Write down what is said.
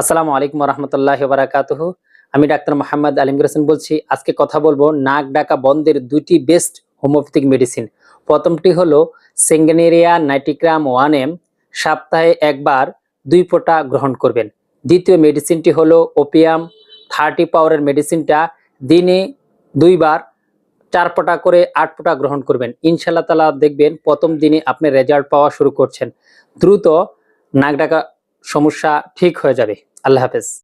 আসসালামু আলাইকুম রহমতুল্লাহি ওয়া বারাকাতুহু। আমি ডাক্তার মোহাম্মদ আলিমগীর হোসেন বলছি। আজকে কথা বলবো নাক ডাকা বন্ধের দুইটি বেস্ট হোমিওপ্যাথিক মেডিসিন। প্রথমটি হলো সেঙ্গেনেরিয়া নাইট্রিগ্রাম 1 mg, সপ্তাহে একবার 2 ফোঁটা গ্রহণ করবেন। দ্বিতীয় মেডিসিনটি হলো ওপিয়াম 30 পাওয়ারের মেডিসিনটা দিনে 2 বার 4 ফোঁটা করে 8 ফোঁটা গ্রহণ করবেন। ইনশাআল্লাহ তাআলা দেখবেন প্রথম দিনে আপনি রেজাল্ট পাওয়া শুরু করছেন। দ্রুত নাক ডাকা সমস্যা ঠিক হয়ে যাবে। আল্লাহ হাফেজ।